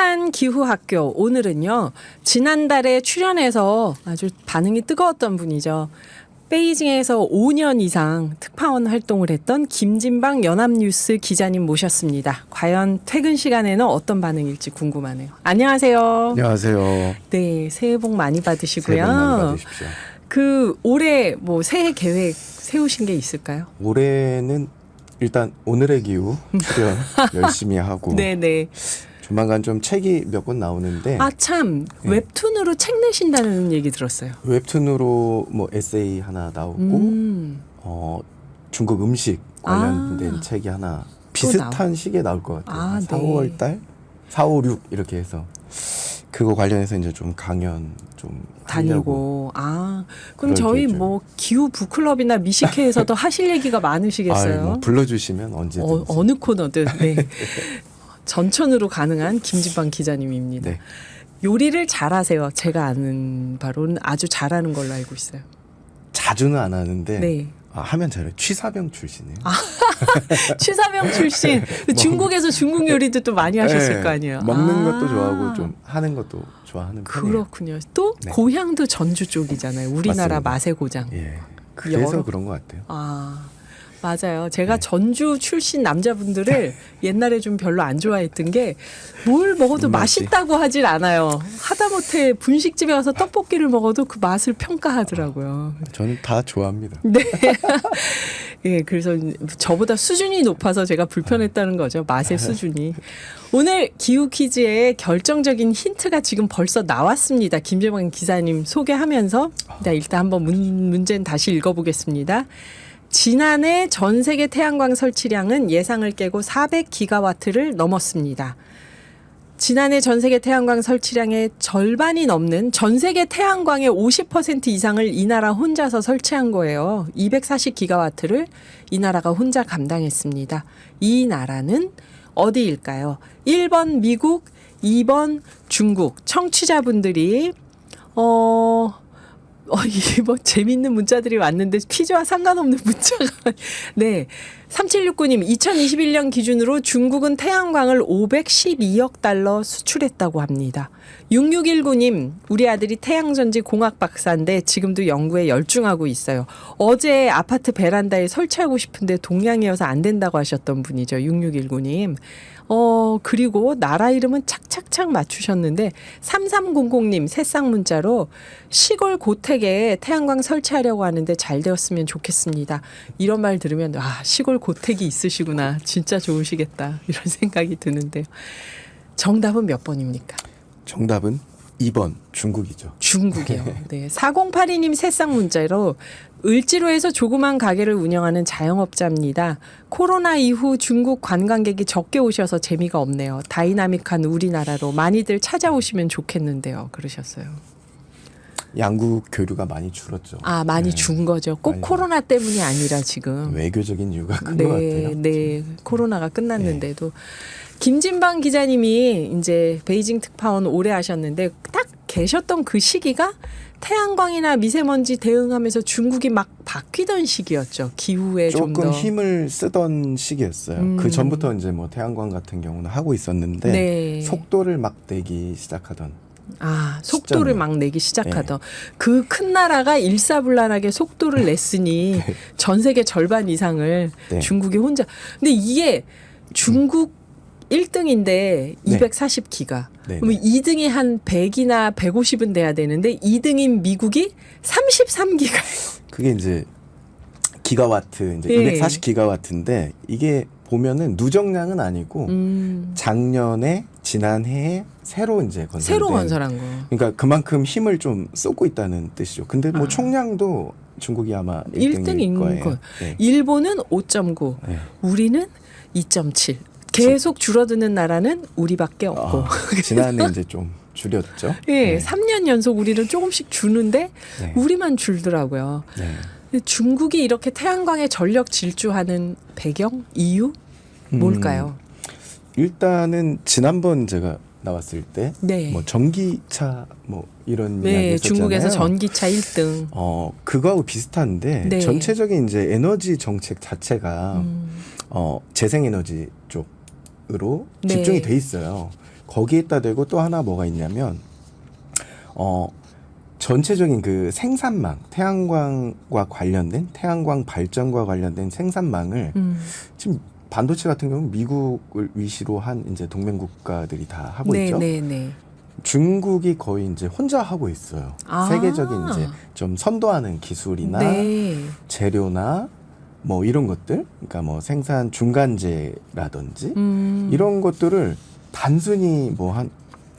위대한 기후학교 오늘은요. 지난달에 출연해서 아주 반응이 뜨거웠던 분이죠. 베이징에서 5년 이상 특파원 활동을 했던 김진방 연합뉴스 기자님 모셨습니다. 과연 퇴근 시간에는 어떤 반응일지 궁금하네요. 안녕하세요. 안녕하세요. 네, 새해 복 많이 받으시고요. 새해 복 많이 받으십시오. 올해 뭐 새해 계획 세우신 게 있을까요? 올해는 일단 오늘의 기후 출연 열심히 하고 네네. 조만간 좀 책이 몇 권 나오는데 아, 참. 네. 웹툰으로 책 내신다는 얘기 들었어요. 웹툰으로 뭐 에세이 하나 나오고 중국 음식 관련된 책이 하나 비슷한 시기에 나올 것 같아요. 아, 4, 네. 5월 달? 4, 5, 6 이렇게 해서 그거 관련해서 이제 좀 강연 좀 다니고. 하려고. 아, 그럼 그럴 저희 계획이죠. 뭐 기후 북클럽이나 미식회에서도 하실 얘기가 많으시겠어요? 뭐 불러주시면 언제든지. 어느 코너든. 네. 전천으로 가능한 김진방 기자님입니다. 네. 요리를 잘하세요. 제가 아는 바로는 아주 잘하는 걸로 알고 있어요. 자주는 안 하는데 네. 하면 잘해요. 취사병 출신이에요. 취사병 출신. 중국에서 중국 요리도 또 많이 하셨을 네, 거 아니에요. 먹는 것도 좋아하고 좀 하는 것도 좋아하는 편이에요. 그렇군요. 또 네. 고향도 전주 쪽이잖아요. 우리나라 맞습니다. 맛의 고장. 예. 그 그래서 여러- 그런 것 같아요. 아, 맞아요. 제가 네. 전주 출신 남자분들을 옛날에 좀 별로 안 좋아했던 게 뭘 먹어도 입맛이. 맛있다고 하질 않아요. 하다못해 분식집에 가서 떡볶이를 먹어도 그 맛을 평가하더라고요. 저는 다 좋아합니다. 네. 예, 그래서 저보다 수준이 높아서 제가 불편했다는 거죠. 맛의 수준이. 오늘 기후 퀴즈의 결정적인 힌트가 지금 벌써 나왔습니다. 김재범 기자님 소개하면서 일단 한번 문제는 다시 읽어보겠습니다. 지난해 전 세계 태양광 설치량은 예상을 깨고 400기가와트를 넘었습니다. 지난해 전 세계 태양광 설치량의 절반이 넘는 전 세계 태양광의 50% 이상을 이 나라 혼자서 설치한 거예요. 240기가와트를 이 나라가 혼자 감당했습니다. 이 나라는 어디일까요? 1번 미국, 2번 중국. 청취자분들이 이게 뭐 재밌는 문자들이 왔는데 퀴즈와 상관없는 문자가 네. 3769님 2021년 기준으로 중국은 태양광을 512억 달러 수출했다고 합니다. 6619님 우리 아들이 태양전지 공학 박사인데 지금도 연구에 열중하고 있어요. 어제 아파트 베란다에 설치하고 싶은데 동양이어서 안 된다고 하셨던 분이죠. 6619님. 그리고 나라 이름은 착착착 맞추셨는데 3300님 새싹 문자로 시골 고택에 태양광 설치하려고 하는데 잘 되었으면 좋겠습니다. 이런 말 들으면 시골 고택이 있으시구나. 진짜 좋으시겠다. 이런 생각이 드는데요. 정답은 몇 번입니까? 정답은 2번 중국이죠. 중국이요. 네. 4082님 새싹 문자로 을지로에서 조그만 가게를 운영하는 자영업자입니다. 코로나 이후 중국 관광객이 적게 오셔서 재미가 없네요. 다이나믹한 우리나라로 많이들 찾아오시면 좋겠는데요. 그러셨어요. 양국 교류가 많이 줄었죠. 많이 네. 준 거죠. 꼭 많이 코로나 때문이 아니라 지금. 외교적인 이유가 큰 것 같아요. 네. 코로나가 끝났는데도. 김진방 기자님이 이제 베이징 특파원 오래 하셨는데 딱 계셨던 그 시기가 태양광이나 미세먼지 대응하면서 중국이 막 바뀌던 시기였죠. 기후에 좀 조금 더. 힘을 쓰던 시기였어요. 그 전부터 이제 뭐 태양광 같은 경우는 하고 있었는데 네. 속도를 막 내기 시작하던. 속도를 시점이요. 막 내기 시작하던 그 큰 나라가 일사불란하게 속도를 냈으니 전 세계 절반 이상을 네. 중국이 혼자. 근데 이게 중국 1등인데 240기가. 네. 그럼 2등이 한 100이나 150은 돼야 되는데 2등인 미국이 33기가예요. 그게 이제 기가와트 이제 예. 240기가와트인데 이게 보면은 누적량은 아니고 작년에 지난해에 새로 이제 건설된 새로 건설한 거. 그러니까 그만큼 힘을 좀 쏟고 있다는 뜻이죠. 근데 뭐 총량도 중국이 아마 1등일 1등인 거예요. 거. 네. 일본은 5.9, 네. 우리는 2.7. 계속 줄어드는 나라는 우리밖에 없고. 지난해 이제 좀 줄였죠. 예, 네. 3년 연속 우리는 조금씩 주는데 네. 우리만 줄더라고요. 네. 근데 중국이 이렇게 태양광에 전력 질주하는 배경, 이유 뭘까요? 일단은 지난번 제가 나왔을 때 네. 뭐 전기차 뭐 이런 이야기 네, 했었잖아요. 중국에서 전기차 1등. 그거하고 비슷한데 네. 전체적인 이제 에너지 정책 자체가 재생에너지 쪽으로 네. 집중이 돼 있어요. 거기에다 대고 또 하나 뭐가 있냐면 전체적인 그 생산망, 태양광과 관련된 태양광 발전과 관련된 생산망을 지금 반도체 같은 경우는 미국을 위시로 한 이제 동맹 국가들이 다 하고 있죠. 네. 중국이 거의 이제 혼자 하고 있어요. 세계적인 이제 좀 선도하는 기술이나 네. 재료나 뭐 이런 것들, 그러니까 뭐 생산 중간재라든지 이런 것들을 단순히 뭐 한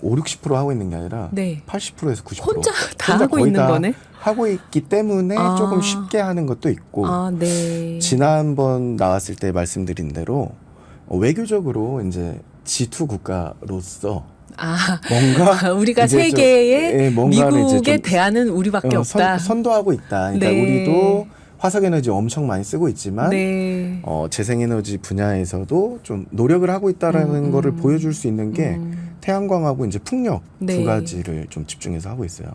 50, 60% 하고 있는 게 아니라 네. 80%에서 90% 혼자 다 하고 거의 있는 다 거네. 하고 있기 때문에 조금 쉽게 하는 것도 있고 네. 지난번 나왔을 때 말씀드린 대로 외교적으로 이제 G2 국가로서 뭔가 우리가 이제 세계에 뭔가를 이제 미국의 좀 대안은 우리밖에 없다. 선도하고 있다. 그러니까 네. 우리도 화석에너지 엄청 많이 쓰고 있지만 네. 재생에너지 분야에서도 좀 노력을 하고 있다라는 거를 보여줄 수 있는 게 태양광하고 이제 풍력 네. 두 가지를 좀 집중해서 하고 있어요.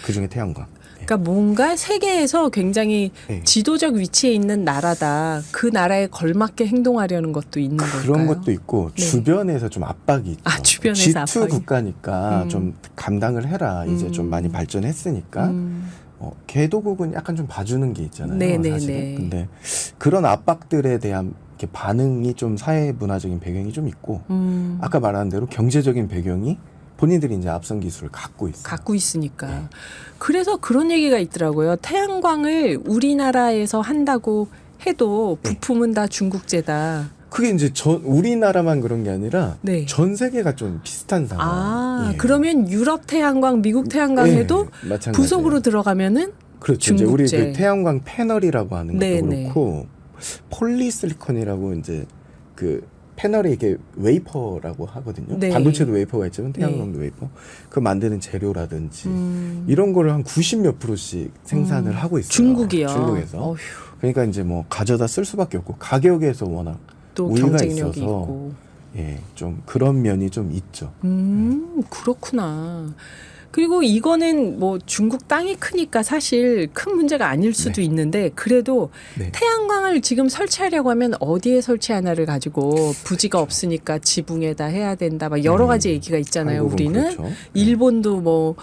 그중에 태양광. 그러니까 뭔가 세계에서 굉장히 네. 지도적 위치에 있는 나라다. 그 나라에 걸맞게 행동하려는 것도 있는 걸까요? 그런 것도 있고 네. 주변에서 좀 압박이 있죠. 주변에서 G2 압박이. 국가니까 좀 감당을 해라. 이제 좀 많이 발전했으니까. 개도국은 약간 좀 봐주는 게 있잖아요. 사실은. 근데 그런 압박들에 대한 이렇게 반응이 좀 사회 문화적인 배경이 좀 있고 아까 말한 대로 경제적인 배경이 본인들이 이제 앞선 기술을 갖고 있어요. 갖고 있으니까. 네. 그래서 그런 얘기가 있더라고요. 태양광을 우리나라에서 한다고 해도 부품은 다 중국제다. 그게 이제 우리나라만 그런 게 아니라 네. 전 세계가 좀 비슷한 상황이에요. 그러면 유럽 태양광, 미국 태양광 해도 마찬가지예요. 부속으로 들어가면은 그렇죠. 이제 우리 중국제. 그 태양광 패널이라고 하는 것도 네네. 그렇고 폴리실리콘이라고 이제 그 패널이 이렇게 웨이퍼라고 하거든요. 네. 반도체도 웨이퍼가 있지만 태양광도 웨이퍼. 그 만드는 재료라든지 이런 거를 한 90몇 %씩 생산을 하고 있어요. 중국이요. 중국에서. 어휴, 그러니까 이제 뭐 가져다 쓸 수밖에 없고 가격에서 워낙 또 우위가 경쟁력이 있어서 있고. 예, 좀 그런 면이 좀 있죠. 그렇구나. 그리고 이거는 뭐 중국 땅이 크니까 사실 큰 문제가 아닐 수도 네. 있는데 그래도 네. 태양광을 지금 설치하려고 하면 어디에 설치하나를 가지고 부지가 없으니까 지붕에다 해야 된다. 막 여러 가지 얘기가 있잖아요. 한국은 우리는 그렇죠. 일본도 뭐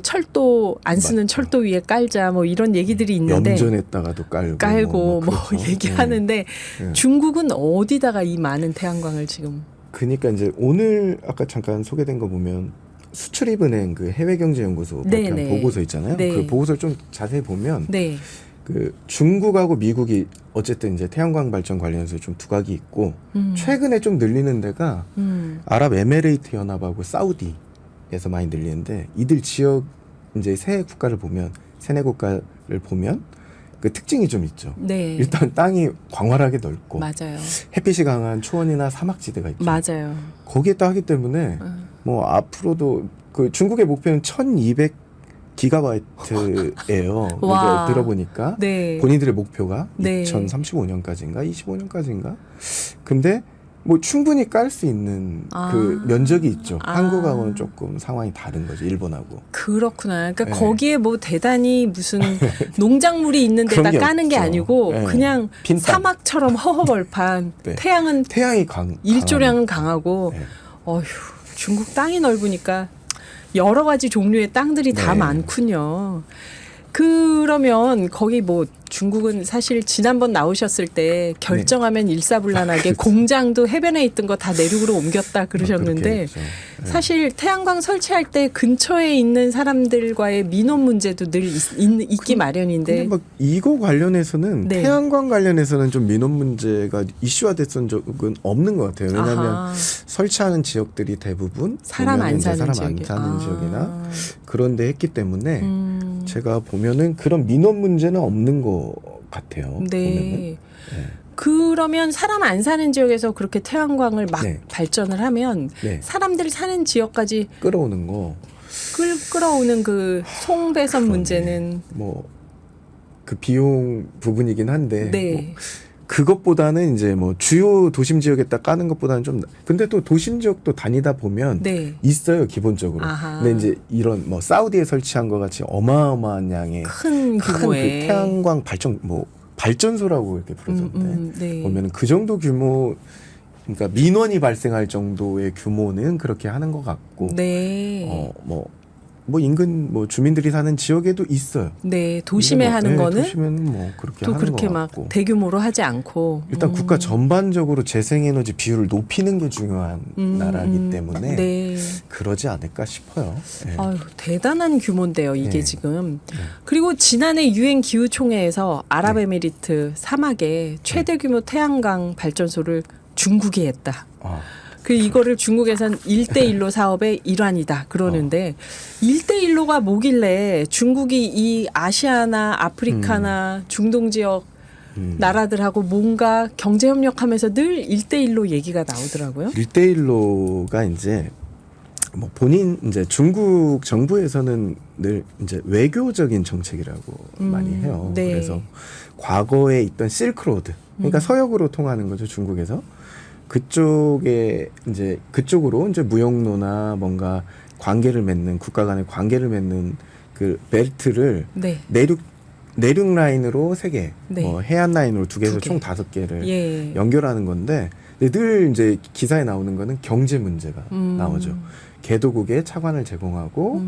철도 안 쓰는 맞죠. 철도 위에 깔자 뭐 이런 얘기들이 있는데 염전에다가도 깔고 뭐 그렇죠. 얘기하는데 네. 중국은 어디다가 이 많은 태양광을 지금 그러니까 이제 오늘 아까 잠깐 소개된 거 보면 수출입은행 그 해외경제연구소 발표한 네네. 보고서 있잖아요. 네. 그 보고서를 좀 자세히 보면 네. 그 중국하고 미국이 어쨌든 이제 태양광 발전 관련해서 좀 두각이 있고 최근에 좀 늘리는 데가 아랍에미레이트 연합하고 사우디에서 많이 늘리는데 이들 지역 이제 세 국가를 보면 세네 국가를 보면 그 특징이 좀 있죠. 네. 일단 땅이 광활하게 넓고 맞아요. 햇빛이 강한 초원이나 사막지대가 있죠. 맞아요. 거기에다 하기 때문에 뭐 앞으로도 그 중국의 목표는 1200 기가바이트예요. 와. 이제 들어보니까 네. 본인들의 목표가 네. 2035년까지인가 25년까지인가. 근데 뭐 충분히 깔 수 있는 그 면적이 있죠. 한국하고는 조금 상황이 다른 거죠. 일본하고. 그렇구나. 그러니까 네. 거기에 뭐 대단히 무슨 농작물이 있는 데다 그런 게 까는 게 없죠. 아니고 네. 그냥 빈 땅. 사막처럼 허허벌판. 네. 태양은 태양이 일조량은 강하고 네. 어휴, 중국 땅이 넓으니까 여러 가지 종류의 땅들이 다 네. 많군요. 그러면 거기 뭐 중국은 사실 지난번 나오셨을 때 결정하면 일사불란하게 공장도 해변에 있던 거 다 내륙으로 옮겼다 그러셨는데 그렇게 했죠. 네. 사실 태양광 설치할 때 근처에 있는 사람들과의 민원 문제도 늘 있기 마련인데 근데 막 이거 관련해서는 네. 태양광 관련해서는 좀 민원 문제가 이슈화됐던 적은 없는 것 같아요. 왜냐하면 아하. 설치하는 지역들이 대부분 사람 안 보면은 이제 사는 사람 안 지역이. 사는 지역이나 그런데 했기 때문에 음. 제가 보면은 그런 민원 문제는 없는 것 같아요. 보면은. 네. 그러면 사람 안 사는 지역에서 그렇게 태양광을 막 네. 발전을 하면 네. 사람들 사는 지역까지 끌어오는 거. 끌어오는 그 송배선 그러네. 문제는 뭐 그 비용 부분이긴 한데 네. 뭐 그것보다는 이제 뭐 주요 도심 지역에다 까는 것보다는 좀 근데 또 도심 지역도 다니다 보면 네. 있어요 기본적으로. 아하. 근데 이제 이런 뭐 사우디에 설치한 것 같이 어마어마한 양의 큰 큰 그 규모의 태양광 발전소라고 이렇게 부르던데 네. 보면은 그 정도 규모의 그러니까 민원이 발생할 정도의 규모는 그렇게 하는 것 같고, 네. 뭐 인근 뭐 주민들이 사는 지역에도 있어요. 네, 도심에 근데 하는 네, 거는 도심에는 뭐 그렇게 또 하는 그렇게 것 막 같고. 대규모로 하지 않고 일단 국가 전반적으로 재생에너지 비율을 높이는 게 중요한 나라이기 때문에 네. 그러지 않을까 싶어요. 네. 아유, 대단한 규모인데요, 이게 네. 지금. 그리고 지난해 유엔 기후총회에서 아랍에미리트 사막에 최대 규모 태양광 발전소를 중국이 했다. 아, 그 이거를 중국에선 1대1로 사업의 일환이다 그러는데 1대1로가 뭐길래 중국이 이 아시아나 아프리카나 중동 지역 나라들하고 뭔가 경제 협력하면서 늘 1대1로 얘기가 나오더라고요. 1대1로가 이제 뭐 본인 이제 중국 정부에서는 늘 이제 외교적인 정책이라고 많이 해요. 네. 그래서 과거에 있던 실크로드, 그러니까 서역으로 통하는 거죠, 중국에서. 그쪽에 이제 그쪽으로 이제 무역로나 뭔가 관계를 맺는 국가 간의 관계를 맺는 그 벨트를 네. 내륙 라인으로 3개, 네. 뭐 해안 라인으로 2개에서 2개. 총 5개를 예. 연결하는 건데 늘 이제 기사에 나오는 거는 경제 문제가 나오죠. 개도국에 차관을 제공하고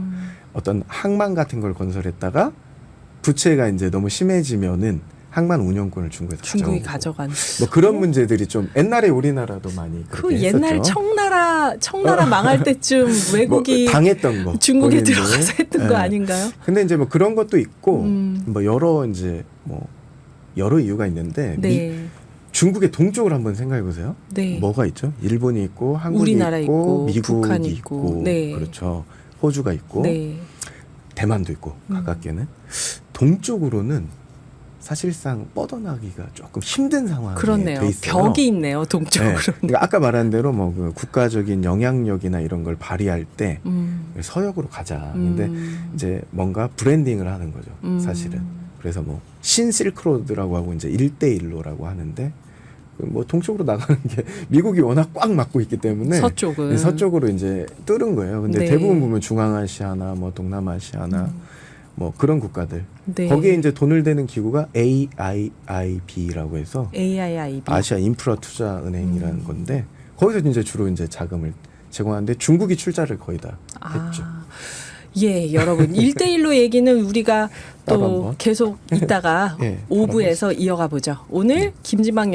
어떤 항만 같은 걸 건설했다가 부채가 이제 너무 심해지면은 항만 운영권을 중국에서 가져간. 뭐 그런 문제들이 좀 옛날에 우리나라도 많이 그 그렇게 옛날 했었죠. 청나라 망할 때쯤 외국이 뭐 당했던 거 중국에 본인들. 들어가서 했던 거 예. 아닌가요? 근데 이제 뭐 그런 것도 있고 뭐 여러 이유가 있는데 네. 중국의 동쪽을 한번 생각해 보세요. 네. 뭐가 있죠? 일본이 있고 한국이 우리나라 있고 있고, 미국이 북한이 있고 있고. 네. 그렇죠. 호주가 있고 네. 대만도 있고 가깝게는 동쪽으로는 사실상 뻗어나기가 조금 힘든 상황이 그렇네요. 돼 있어요. 벽이 있네요, 동쪽으로. 네. 그러니까 아까 말한 대로 뭐 그 국가적인 영향력이나 이런 걸 발휘할 때 서역으로 가자. 근데 이제 뭔가 브랜딩을 하는 거죠. 사실은. 그래서 뭐 신실크로드라고 하고 이제 1대1로라고 하는데 뭐 동쪽으로 나가는 게 미국이 워낙 꽉 막고 있기 때문에 서쪽은. 서쪽으로 이제 뚫은 거예요. 근데 네. 대부분 보면 중앙아시아나 뭐 동남아시아나 뭐 그런 국가들 네. 거기에 이제 돈을 대는 기구가 AIIB라고 해서 AIIB. 아시아 인프라 투자 은행이라는 건데 거기서 이제 주로 이제 자금을 제공하는데 중국이 출자를 거의 다 했죠. 예, 여러분 1대1로 얘기는 우리가 따로 또 한번. 계속 이따가 예, 5부에서 이어가 보죠. 오늘 김지방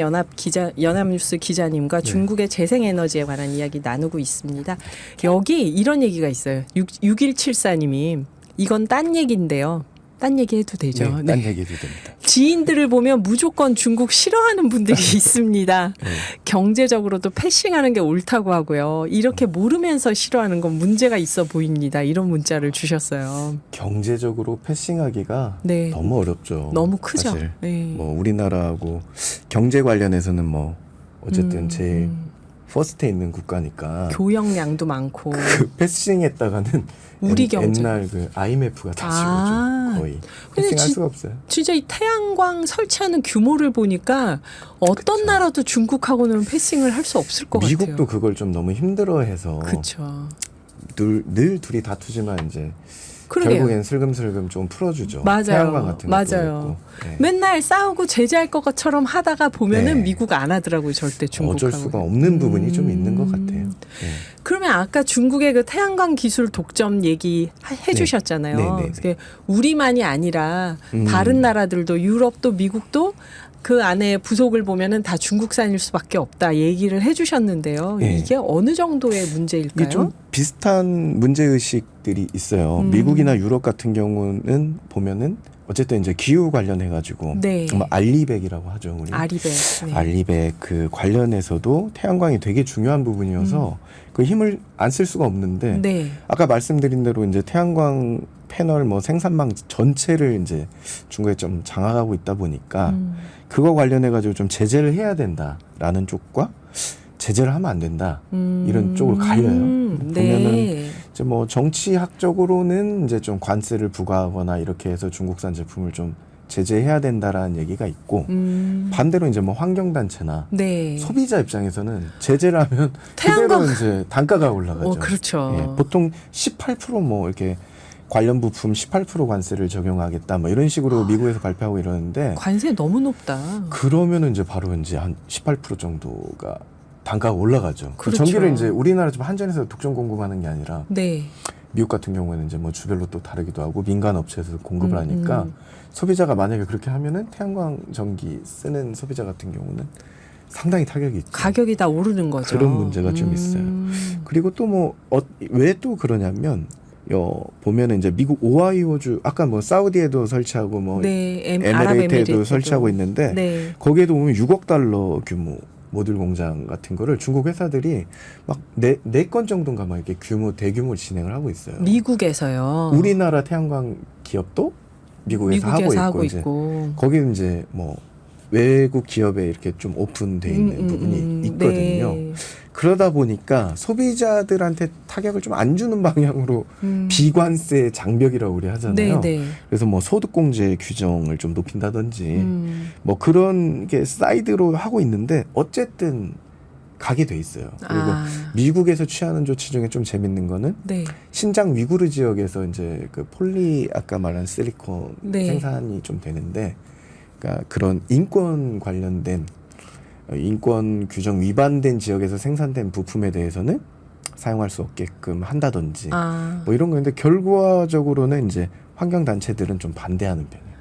연합뉴스 기자님과 중국의 재생에너지에 관한 이야기 나누고 있습니다. 여기 이런 얘기가 있어요. 6174님이 이건 딴 얘기인데요. 딴 얘기 해도 되죠. 네, 딴 얘기도 됩니다. 지인들을 보면 무조건 중국 싫어하는 분들이 있습니다. 경제적으로도 패싱하는 게 옳다고 하고요. 이렇게 모르면서 싫어하는 건 문제가 있어 보입니다. 이런 문자를 주셨어요. 경제적으로 패싱하기가 네. 너무 어렵죠. 너무 크죠. 사실. 네. 뭐 우리나라하고 경제 관련해서는 뭐 어쨌든 제일 퍼스트에 있는 국가니까 교역량도 많고. 그 패싱했다가는 우리 경제. 옛날 그 IMF가 다시 오죠. 거의 근데 패싱할 수가 없어요. 진짜 이 태양광 설치하는 규모를 보니까 어떤 그쵸. 나라도 중국하고는 패싱을 할 수 없을 것 같아요. 미국도 그걸 좀 너무 힘들어해서 그렇죠. 늘 둘이 다투지만 이제 그러게요. 결국엔 슬금슬금 좀 풀어주죠. 맞아요. 태양광 같은 것도 맞아요. 있고. 네. 맨날 싸우고 제재할 것처럼 하다가 보면은 네. 미국 안 하더라고요. 절대 중국하고. 어쩔 수가 없는 부분이 좀 있는 것 같아요. 네. 그러면 아까 중국의 그 태양광 기술 독점 얘기 해주셨잖아요. 네, 네, 네. 그게 우리만이 아니라 다른 나라들도 유럽도 미국도 그 안에 부속을 보면은 다 중국산일 수밖에 없다 얘기를 해주셨는데요. 네. 이게 어느 정도의 문제일까요? 이게 좀 비슷한 문제 의식들이 있어요. 미국이나 유럽 같은 경우는 보면은 어쨌든 이제 기후 관련해 가지고 네. 알리백이라고 하죠. 우리. 아리백. 네. 알리백 그 관련해서도 태양광이 되게 중요한 부분이어서 그 힘을 안 쓸 수가 없는데 네. 아까 말씀드린 대로 이제 태양광 패널 뭐 생산망 전체를 이제 중국에 좀 장악하고 있다 보니까 그거 관련해 가지고 좀 제재를 해야 된다라는 쪽과 제재를 하면 안 된다 이런 쪽으로 갈려요. 보면은 네. 이제 뭐 정치학적으로는 이제 좀 관세를 부과하거나 이렇게 해서 중국산 제품을 좀 제재해야 된다라는 얘기가 있고 반대로 이제 뭐 환경단체나 네. 소비자 입장에서는 제재를 하면 태양광. 그대로 이제 단가가 올라가죠. 그렇죠. 예, 보통 18%뭐 이렇게 관련 부품 18% 관세를 적용하겠다 뭐 이런 식으로 미국에서 발표하고 이러는데 관세 너무 높다. 그러면은 이제 바로 이제 한 18% 정도가 단가가 올라가죠. 그렇죠. 전기를 이제 우리나라 좀 한전에서 독점 공급하는 게 아니라 네. 미국 같은 경우에는 이제 뭐 주별로 또 다르기도 하고 민간 업체에서 공급을 하니까 소비자가 만약에 그렇게 하면은 태양광 전기 쓰는 소비자 같은 경우는 상당히 타격이 있죠. 가격이 다 오르는 거죠. 그런 문제가 좀 있어요. 그리고 또 뭐 왜 또 그러냐면 보면은 이제 미국 오하이오주 아까 뭐 사우디에도 설치하고 뭐 네, 에미레이트에도 설치하고 있는데 네. 거기에도 보면 6억 달러 규모 모듈 공장 같은 거를 중국 회사들이 막 네 건 정도인가 막 이렇게 대규모 진행을 하고 있어요. 미국에서요. 우리나라 태양광 기업도 미국에서 하고 있고 거기 이제 뭐 외국 기업에 이렇게 좀 오픈돼 있는 부분이 있거든요. 네. 그러다 보니까 소비자들한테 타격을 좀 안 주는 방향으로 비관세 장벽이라고 우리 하잖아요. 네, 네. 그래서 뭐 소득공제 규정을 좀 높인다든지 뭐 그런 게 사이드로 하고 있는데 어쨌든 가게 돼 있어요. 그리고 미국에서 취하는 조치 중에 좀 재밌는 거는 네. 신장 위구르 지역에서 이제 그 폴리 아까 말한 실리콘 네. 생산이 좀 되는데 그러니까 그런 인권 관련된 인권 규정 위반된 지역에서 생산된 부품에 대해서는 사용할 수 없게끔 한다든지 뭐 이런 거인데 결과적으로는 이제 환경 단체들은 좀 반대하는 편이에요.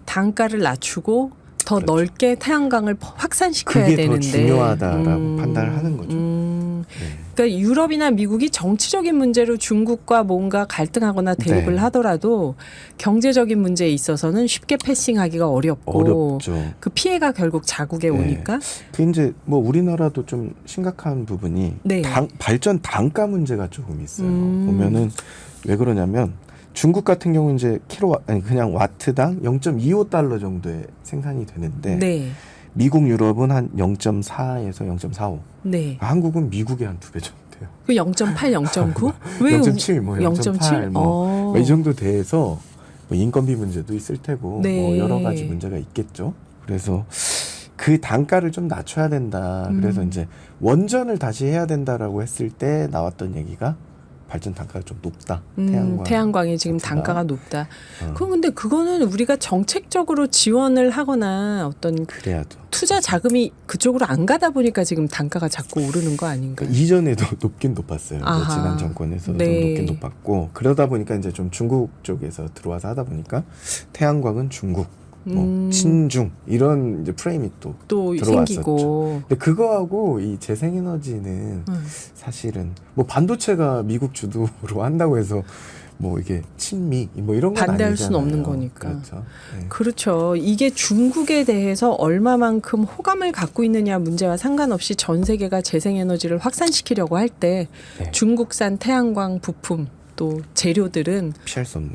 단가를 낮추고 더 그렇죠. 넓게 태양광을 확산시켜야 그게 되는데 더 중요하다라고 판단을 하는 거죠. 네. 그러니까 유럽이나 미국이 정치적인 문제로 중국과 뭔가 갈등하거나 대립을 네. 하더라도 경제적인 문제에 있어서는 쉽게 패싱하기가 어렵고 어렵죠. 그 피해가 결국 자국에 네. 오니까 그 이제 뭐 우리나라도 좀 심각한 부분이 네. 발전 단가 문제가 조금 있어요. 보면은 왜 그러냐면 중국 같은 경우는 이제 그냥 와트당 0.25달러 정도에 생산이 되는데 네. 미국, 유럽은 한 0.4에서 0.45. 네. 한국은 미국의 한 2배 정도 돼요. 그 0.8, 0.9? 왜 0.7, 뭐 0.8, 뭐 이 정도 돼서 뭐 인건비 문제도 있을 테고 네. 뭐 여러 가지 문제가 있겠죠. 그래서 그 단가를 좀 낮춰야 된다. 그래서 이제 원전을 다시 해야 된다라고 했을 때 나왔던 얘기가 발전 단가가 좀 높다. 태양광이 지금 단가가 높다. 그럼 근데 그거는 우리가 정책적으로 지원을 하거나 어떤 그래야죠. 투자 자금이 그쪽으로 안 가다 보니까 지금 단가가 자꾸 오르는 거 아닌가요? 그러니까 이전에도 높긴 높았어요. 아하. 지난 정권에서도 네. 좀 높긴 높았고 그러다 보니까 이제 좀 중국 쪽에서 들어와서 하다 보니까 태양광은 중국, 뭐 친중 이런 이제 프레임이 또 들어왔었죠. 생기고. 근데 그거하고 이 재생에너지는 사실은 뭐 반도체가 미국 주도로 한다고 해서 뭐 이게 친미 뭐 이런 건 반대할 아니잖아요. 수는 없는 거니까. 그렇죠. 네. 그렇죠. 이게 중국에 대해서 얼마만큼 호감을 갖고 있느냐 문제와 상관없이 전 세계가 재생에너지를 확산시키려고 할 때 네. 중국산 태양광 부품 또 재료들은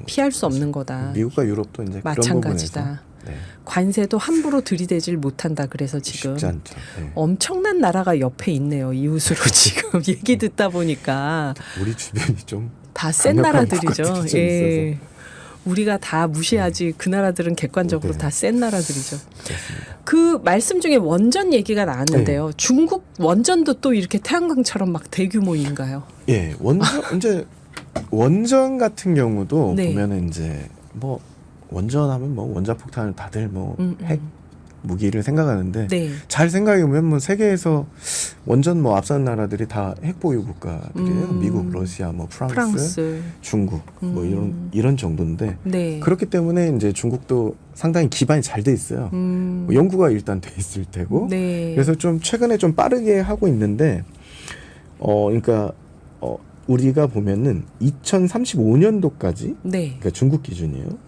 피할 수 없는 거다. 미국과 유럽도 이제 마찬가지다. 그런 부분에서 네. 관세도 함부로 들이대질 못한다. 그래서 지금 쉽지 않죠. 네. 엄청난 나라가 옆에 있네요. 이웃으로 지금 얘기 듣다 보니까 우리 주변이 좀 다 센 강력한 나라들이죠. 국가들이 좀 예. 우리가 다 무시하지 그 나라들은 객관적으로 네. 다 센 나라들이죠. 그렇습니다. 그 말씀 중에 원전 얘기가 나왔는데요. 중국 원전도 또 이렇게 태양광처럼 막 대규모인가요? 예, 이제 원전 같은 경우도 네. 보면은 이제 뭐 원전하면 뭐 원자폭탄을 다들 뭐 핵 무기를 생각하는데 네. 잘 생각해 보면 뭐 세계에서 원전 뭐 앞선 나라들이 다 핵 보유 국가들이에요. 미국, 러시아, 뭐 프랑스. 중국 뭐 이런 정도인데 네. 그렇기 때문에 이제 중국도 상당히 기반이 잘 돼 있어요. 뭐 연구가 일단 돼 있을 테고 네. 그래서 좀 최근에 좀 빠르게 하고 있는데 그러니까 우리가 보면은 2035년도까지 네. 그러니까 중국 기준이에요.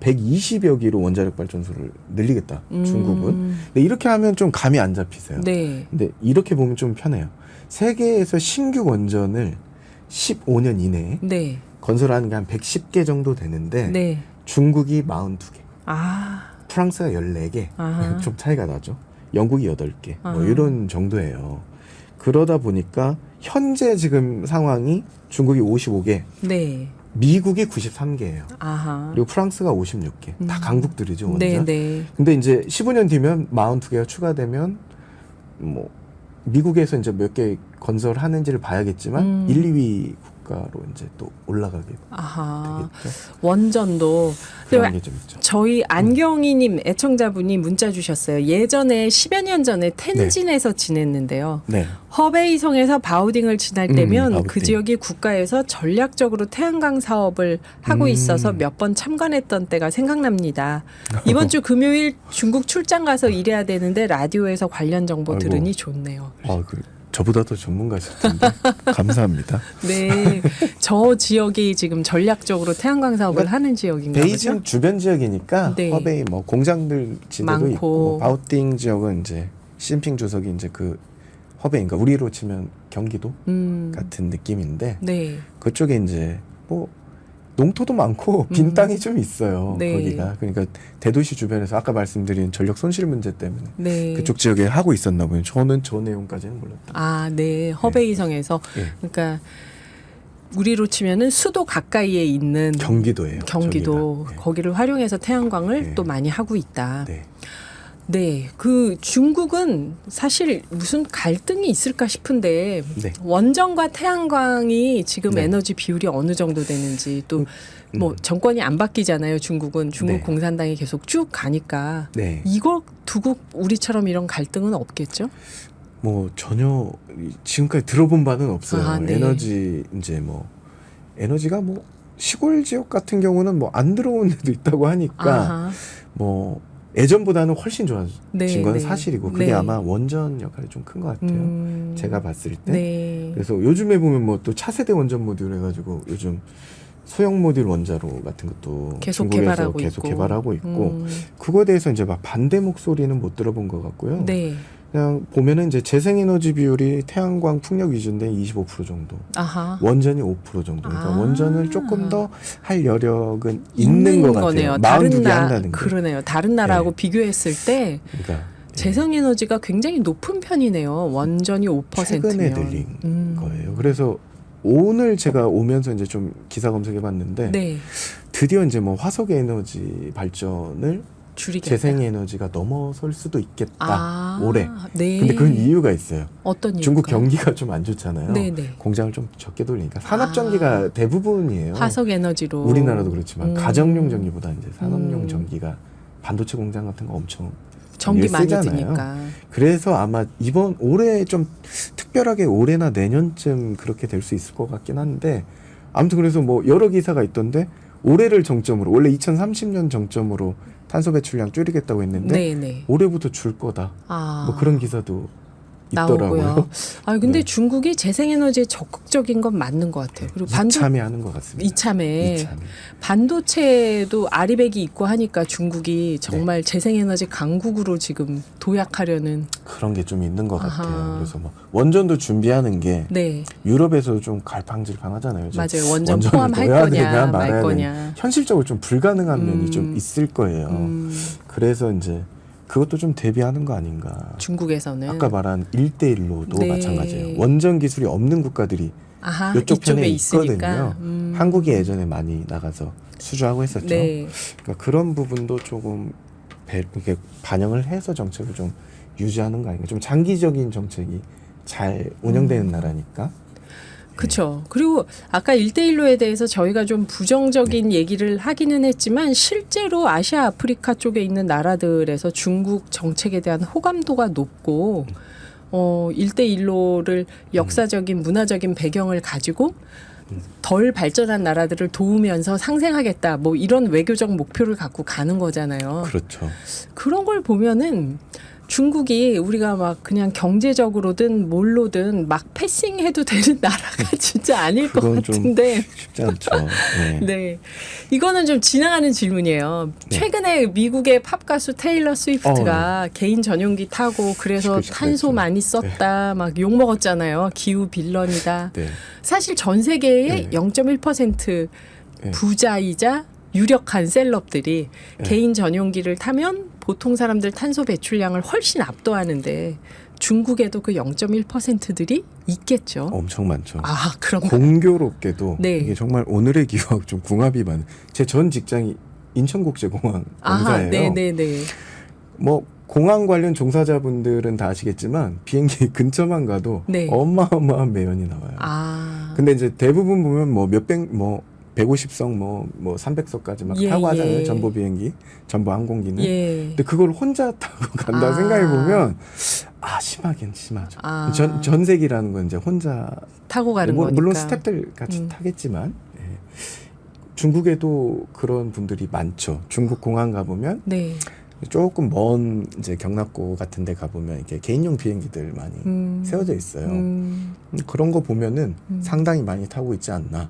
120여 기로 원자력 발전소를 늘리겠다. 중국은. 근데 이렇게 하면 좀 감이 안 잡히세요. 네. 근데 이렇게 보면 좀 편해요. 세계에서 신규 원전을 15년 이내에 네. 건설하는 게 한 110개 정도 되는데 네. 중국이 42개, 아. 프랑스가 14개, 아하. 좀 차이가 나죠. 영국이 8개, 뭐 아하. 이런 정도예요. 그러다 보니까 현재 지금 상황이 중국이 55개, 네. 미국이 93개예요. 아하. 그리고 프랑스가 56개. 다 강국들이죠, 원전. 네, 네. 근데 이제 15년 뒤면 42개가 추가되면 뭐 미국에서 이제 몇 개 건설하는지를 봐야겠지만 1, 2위 국가로 이제 또 올라가게 아하. 되겠죠. 원전도. 그런 게 좀 있죠. 저희 안경희님 애청자분이 문자 주셨어요. 예전에 10여 년 전에 텐진에서 지냈는데요. 네. 허베이성에서 바오딩을 지날 때면 바오딩. 그 지역이 국가에서 전략적으로 태양광 사업을 하고 있어서 몇 번 참관했던 때가 생각납니다. 이번 주 금요일 중국 출장 가서 일해야 되는데 라디오에서 관련 정보 아이고. 들으니 좋네요. 저보다 더 전문가실 텐데 감사합니다. 네, 저 지역이 지금 전략적으로 태양광 사업을 하는 지역인가 베이징 보죠? 주변 지역이니까 네. 허베이 뭐 공장들 지대도 많고. 있고 바오띵 지역은 이제 시진핑 주석이 이제 그 허베이인가 우리로 치면 경기도 같은 느낌인데 네. 그쪽에 이제 뭐 농토도 많고 빈 땅이 좀 있어요. 네. 거기가 그러니까 대도시 주변에서 아까 말씀드린 전력 손실 문제 때문에 네. 그쪽 지역에 하고 있었나 보요. 저는 저 내용까지는 몰랐다. 아, 네. 허베이성에서 예. 그러니까 우리로 치면은 수도 가까이에 있는 경기도예요. 경기도 저기가. 거기를 활용해서 태양광을 네. 또 많이 하고 있다. 네. 네, 그 중국은 사실 무슨 갈등이 있을까 싶은데 네. 원전과 태양광이 지금 네. 에너지 비율이 어느 정도 되는지 또 뭐 정권이 안 바뀌잖아요. 중국은 중국 네. 공산당이 계속 쭉 가니까 네. 이거 두고 우리처럼 이런 갈등은 없겠죠? 뭐 전혀 지금까지 들어본 바는 없어요. 아, 네. 에너지 이제 뭐 에너지가 뭐 시골 지역 같은 경우는 뭐 안 들어온 데도 있다고 하니까 아하. 뭐 예전보다는 훨씬 좋아진 네, 건 네. 사실이고 그게 네. 아마 원전 역할이 좀 큰 것 같아요. 제가 봤을 때. 네. 그래서 요즘에 보면 뭐 또 차세대 원전 모듈 해가지고 요즘 소형 모듈 원자로 같은 것도 계속 중국에서 개발하고 계속 있고. 개발하고 있고 그거에 대해서 이제 막 반대 목소리는 못 들어본 것 같고요. 네. 그냥 보면은 이제 재생에너지 비율이 태양광 풍력 기준대 25% 정도, 아하. 원전이 5% 정도. 그러니까 아. 원전을 조금 더 할 여력은 있는 것 거네요. 같아요. 다른 42개 한다는 게. 그러네요. 다른 나라하고 네. 비교했을 때 그러니까 재생에너지가 굉장히 높은 편이네요. 원전이 5%면. 최근에 늘린 거예요. 그래서 오늘 제가 오면서 이제 좀 기사 검색해봤는데 네. 드디어 이제 뭐 화석 에너지 발전을 줄이겠다. 재생에너지가 넘어설 수도 있겠다 올해. 네. 근데 그건 이유가 있어요. 어떤 이유가? 중국 경기가 좀 안 좋잖아요. 네네. 공장을 좀 적게 돌리니까 산업전기가 대부분이에요. 화석 에너지로. 우리나라도 그렇지만 가정용 전기보다 이제 산업용 음. 전기가 반도체 공장 같은 거 엄청 전기 많이 쓰잖아요. 드니까. 그래서 아마 이번 올해 좀 특별하게 올해나 내년쯤 그렇게 될 수 있을 것 같긴 한데 아무튼 그래서 뭐 여러 기사가 있던데 올해를 정점으로 원래 2030년 정점으로 탄소 배출량 줄이겠다고 했는데 네네. 올해부터 줄 거다. 아. 뭐 그런 기사도 있더라고요. 나오고요. 아 근데 네. 중국이 재생에너지에 적극적인 건 맞는 것 같아요. 그리고 이참에 것 같습니다. 이참에 반도체도 아리백이 있고 하니까 중국이 정말 재생에너지 강국으로 지금 도약하려는. 그런 게 좀 있는 것 아하. 같아요. 그래서 뭐 원전도 준비하는 게 네. 유럽에서 좀 갈팡질팡하잖아요. 맞아요. 원전 원전을 포함할 넣어야 거냐 되냐, 말 말아야 거냐. 되냐. 현실적으로 좀 불가능한 면이 좀 있을 거예요. 그래서 이제 그것도 좀 대비하는 거 아닌가. 중국에서는. 아까 말한 1대1로도 네. 마찬가지예요. 원전 기술이 없는 국가들이 아하, 이쪽 편에 이쪽에 있으니까. 있거든요. 한국이 예전에 많이 나가서 수주하고 했었죠. 네. 그러니까 그런 부분도 조금 이렇게 반영을 해서 정책을 좀 유지하는 거 아닌가. 좀 장기적인 정책이 잘 운영되는 나라니까. 그렇죠. 그리고 아까 1대1로에 대해서 저희가 좀 부정적인 얘기를 하기는 했지만 실제로 아시아 아프리카 쪽에 있는 나라들에서 중국 정책에 대한 호감도가 높고 1대1로를 역사적인 문화적인 배경을 가지고 덜 발전한 나라들을 도우면서 상생하겠다. 뭐 이런 외교적 목표를 갖고 가는 거잖아요. 그렇죠. 그런 걸 보면은 중국이 우리가 막 그냥 경제적으로든 뭘로든 막 패싱해도 되는 나라가 진짜 아닐 것 그건 좀 같은데. 쉽지 않죠. 네. 네. 이거는 좀 지나가는 질문이에요. 네. 최근에 미국의 팝 가수 테일러 스위프트가 개인 전용기 타고 그래서 시끌시끌했죠. 탄소 많이 썼다. 막 욕 먹었잖아요. 기후 빌런이다. 네. 사실 전 세계의 네. 0.1% 네. 부자이자 유력한 셀럽들이 네. 개인 전용기를 타면 보통 사람들 탄소 배출량을 훨씬 압도하는데 중국에도 그 0.1%들이 있겠죠. 엄청 많죠. 아, 그럼 공교롭게도 네. 이게 정말 오늘의 기후하고 좀 궁합이 많은. 제 전 직장이 인천국제공항 공사예요. 네네네. 뭐 공항 관련 종사자분들은 다 아시겠지만 비행기 근처만 가도 네. 어마어마한 매연이 나와요. 아, 근데 이제 대부분 보면 뭐 몇백, 뭐 150석, 뭐 300석까지 막 예, 타고 하잖아요. 예. 전보 비행기, 전보 항공기는. 예. 근데 그걸 혼자 타고 간다 생각해 보면 심하긴 심하죠. 아. 전세기라는 건 이제 혼자 타고 가는 뭐, 거니까. 물론 스태프들 같이 타겠지만 예. 중국에도 그런 분들이 많죠. 중국 공항 가보면 네. 조금 먼 이제 경납고 같은 데 가보면 이렇게 개인용 비행기들 많이 세워져 있어요. 그런 거 보면은 상당히 많이 타고 있지 않나.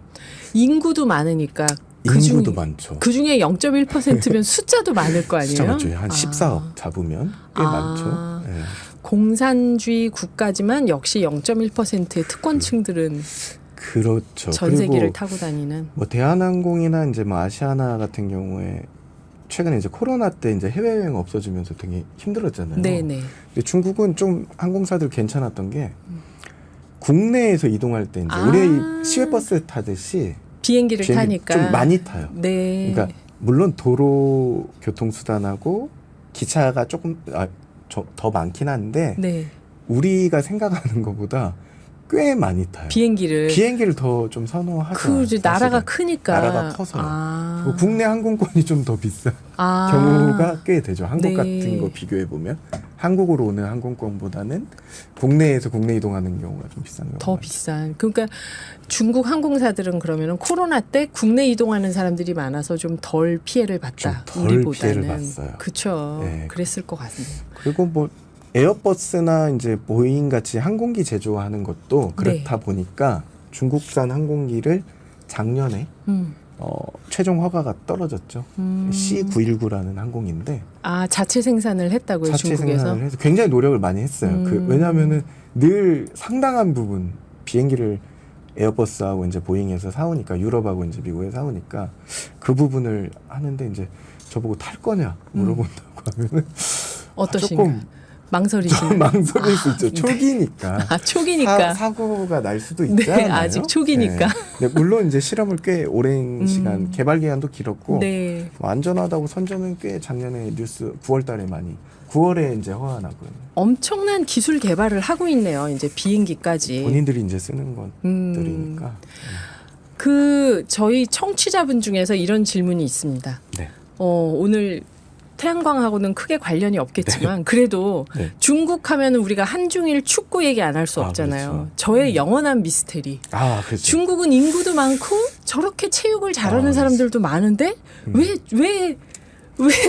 인구도 많으니까 인구도 많죠. 그 중에 0.1%면 숫자도 많을 거 아니에요? 숫자 많죠. 한 14억 잡으면 꽤 많죠. 예. 공산주의 국가지만 역시 0.1%의 특권층들은 그렇죠. 전세기를 그리고 타고 다니는. 뭐 대한항공이나 이제 뭐 아시아나 같은 경우에 최근에 이제 코로나 때 이제 해외여행 없어지면서 되게 힘들었잖아요. 네네. 근데 중국은 좀 항공사들 괜찮았던 게 국내에서 이동할 때 이제 우리 시외버스 타듯이 비행기를 타니까 좀 많이 타요. 네. 그러니까 물론 도로 교통수단하고 기차가 조금 더 많긴 한데 네. 우리가 생각하는 것보다 꽤 많이 타요. 비행기를 더 좀 선호하죠. 그 이제 나라가 크니까. 나라가 커서 뭐 국내 항공권이 좀 더 비싼 아. 경우가 꽤 되죠. 한국 네. 같은 거 비교해 보면 한국으로 오는 항공권보다는 국내에서 국내 이동하는 경우가 좀 비싼 경우가 더 많죠. 비싼. 그러니까 중국 항공사들은 그러면은 코로나 때 국내 이동하는 사람들이 많아서 좀 덜 피해를 봤다. 좀덜 피해를 봤어요. 그렇죠. 네. 그랬을 것 같네요. 그리고 뭐 에어버스나 이제 보잉 같이 항공기 제조하는 것도 그렇다 보니까 중국산 항공기를 작년에 최종 허가가 떨어졌죠. C919라는 항공인데 자체 생산을 했다고요, 자체 중국에서? 생산을 해서 굉장히 노력을 많이 했어요. 왜냐하면은 늘 상당한 부분 비행기를 에어버스하고 이제 보잉에서 사오니까 유럽하고 이제 미국에서 사오니까 그 부분을 하는데 이제 저보고 탈 거냐 물어본다고 하면은 어떠신가? 조금 망설이시나요? 좀 망설일 수 있죠. 초기니까. 초기니까. 사고가 날 수도 네, 있잖아요. 아직 초기니까. 네, 물론 이제 실험을 꽤 오랜 시간 개발 기간도 길었고 네. 뭐 안전하다고 선전은 꽤 작년에 뉴스 9월달에 많이 9월에 이제 허가 나고요. 엄청난 기술 개발을 하고 있네요. 이제 비행기까지. 본인들이 이제 쓰는 것들이니까. 저희 청취자분 중에서 이런 질문이 있습니다. 네. 오늘 태양광하고는 크게 관련이 없겠지만 그래도 네. 중국 하면은 우리가 한중일 축구 얘기 안 할 수 없잖아요. 그렇죠. 저의 영원한 미스테리. 그렇죠. 중국은 인구도 많고 저렇게 체육을 잘하는 사람들도 많은데 왜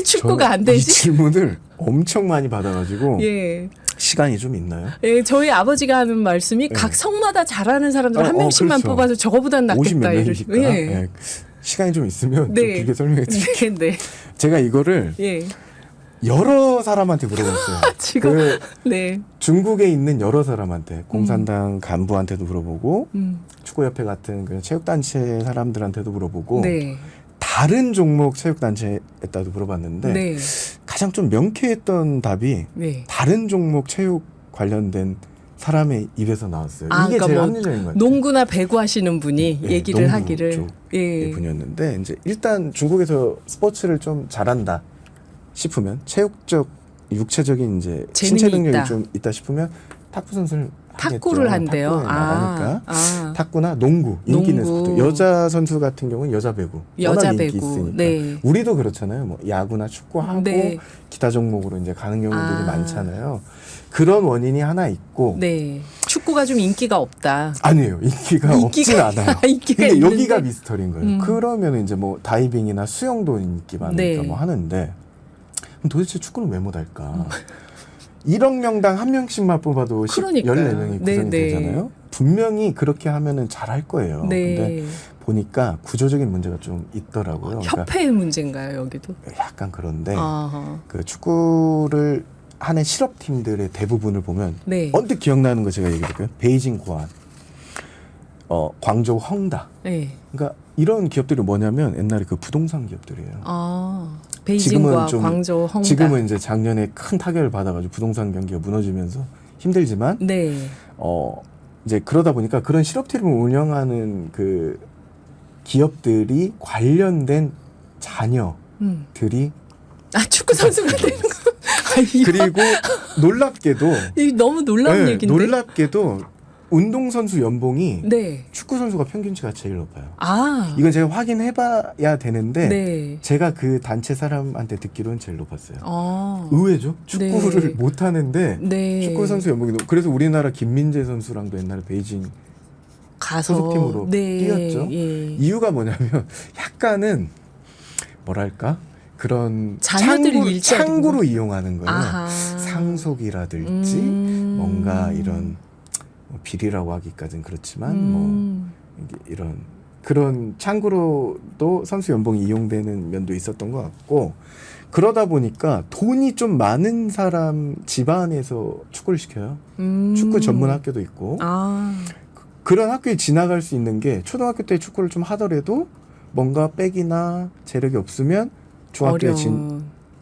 축구가 안 이 되지? 질문을 엄청 많이 받아가지고 예. 시간이 좀 있나요? 예, 저희 아버지가 하는 말씀이 각 성마다 잘하는 사람들 한 명씩만 그렇죠. 뽑아서 저거보단 50몇 낫겠다. 명이니까. 예. 시간이 좀 있으면 좀 길게 설명해 드릴게요. 네. 제가 이거를 예. 여러 사람한테 물어봤어요. 지금 네. 중국에 있는 여러 사람한테 공산당 간부한테도 물어보고 축구협회 같은 그 체육단체 사람들한테도 물어보고 네. 다른 종목 체육단체에다도 물어봤는데 네. 가장 좀 명쾌했던 답이 네. 다른 종목 체육 관련된 사람의 입에서 나왔어요. 이게 그러니까 제일 뭐 합리적인 것 같아요. 농구나 배구 하시는 분이 네, 얘기를 농구 하기를 쪽의 분이었는데 이제 일단 중국에서 스포츠를 좀 잘한다 싶으면 체육적 육체적인 이제 신체 재능이 능력이 있다. 좀 있다 싶으면 탁구 선수를 탁구를 한대요. 탁구에 나가니까 아. 탁구나 농구 인기 있는 농구. 스포츠 여자 선수 같은 경우는 여자 배구 여자 워낙 인기 배구. 있으니까 네. 우리도 그렇잖아요. 뭐 야구나 축구하고 네. 기타 종목으로 이제 가는 경우들이 많잖아요. 그런 원인이 하나 있고 네. 축구가 좀 인기가 없다. 아니에요. 인기가 없진 않아요. 인기가 근데 있는데. 여기가 미스터리인 거예요. 그러면 이제 뭐 다이빙이나 수영도 인기 많으니까 네. 뭐 하는데 그럼 도대체 축구는 왜 못할까? 1억 명당 한 명씩만 뽑아도 그러니까요. 14명이 구성이 네, 되잖아요. 분명히 그렇게 하면은 잘할 거예요. 네. 근데 보니까 구조적인 문제가 좀 있더라고요. 그러니까 협회의 문제인가요, 여기도? 약간 그런데 아하. 그 축구를 하는 실업팀들의 대부분을 보면 네. 언뜻 기억나는 거 제가 얘기해볼게요. 베이징 고안, 광저우 헝다. 네. 그러니까 이런 기업들이 뭐냐면 옛날에 그 부동산 기업들이에요. 베이징과 광저우, 헝다. 지금은 이제 작년에 큰 타격을 받아가지고 부동산 경기가 무너지면서 힘들지만 네. 이제 그러다 보니까 그런 실업팀을 운영하는 그 기업들이 관련된 자녀들이 축구 선수가 되는 거. 그리고 놀랍게도 이 너무 놀라운 네, 얘기인데. 놀랍게도 운동선수 연봉이 네. 축구선수가 평균치가 제일 높아요. 아. 이건 제가 확인해봐야 되는데 네. 제가 그 단체 사람한테 듣기로는 제일 높았어요. 아. 의외죠? 축구를 네. 못하는데 네. 축구선수 연봉이 그래서 우리나라 김민재 선수랑도 옛날에 베이징 가서 소속팀으로 네. 뛰었죠. 예. 이유가 뭐냐면 약간은 뭐랄까 그런 자녀들 일자리로. 창구로 이용하는 거예요. 아하. 상속이라든지 뭔가 이런 뭐 비리라고 하기까지는 그렇지만 뭐 이런 그런 창구로도 선수 연봉이 이용되는 면도 있었던 것 같고 그러다 보니까 돈이 좀 많은 사람 집안에서 축구를 시켜요. 축구 전문 학교도 있고 아. 그런 학교에 지나갈 수 있는 게 초등학교 때 축구를 좀 하더라도 뭔가 백이나 재력이 없으면 중학교에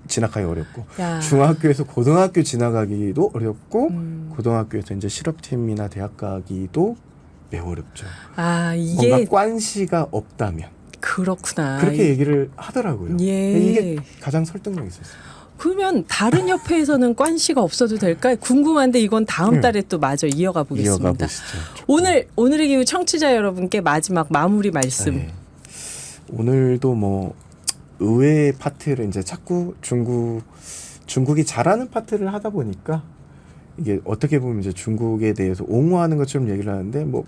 진학하기 어렵고 야. 중학교에서 고등학교 지나가기도 어렵고 고등학교에서 이제 실업팀이나 대학 가기도 매우 어렵죠. 아, 이게 뭔가 관시가 없다면 그렇구나. 그렇게 얘기를 하더라고요. 예. 이게 가장 설득력 있었어요. 그러면 다른 협회에서는 관시가 없어도 될까요? 궁금한데 이건 다음 달에 또 마저 이어가 보겠습니다. 이어가 보시죠. 오늘의 기후 청취자 여러분께 마지막 마무리 말씀. 네. 오늘도 뭐 의외의 파트를 이제 자꾸 중국이 잘하는 파트를 하다 보니까 이게 어떻게 보면 이제 중국에 대해서 옹호하는 것처럼 얘기를 하는데 뭐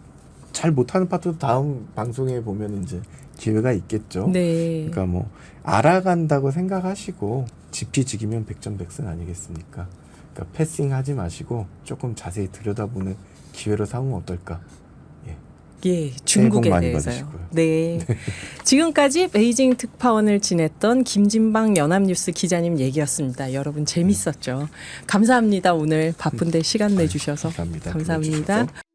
잘 못하는 파트도 다음 방송에 보면 이제 기회가 있겠죠. 네. 그러니까 뭐 알아간다고 생각하시고 지피지기면 백전백승 아니겠습니까? 그러니까 패싱하지 마시고 조금 자세히 들여다보는 기회로 삼으면 어떨까? 예, 중국에 많이 대해서요. 받으시고요. 네. 지금까지 베이징 특파원을 지냈던 김진방 연합뉴스 기자님 얘기였습니다. 여러분 재밌었죠? 감사합니다. 오늘 바쁜데 시간 내주셔서. 감사합니다. 감사합니다. 불러주셔서.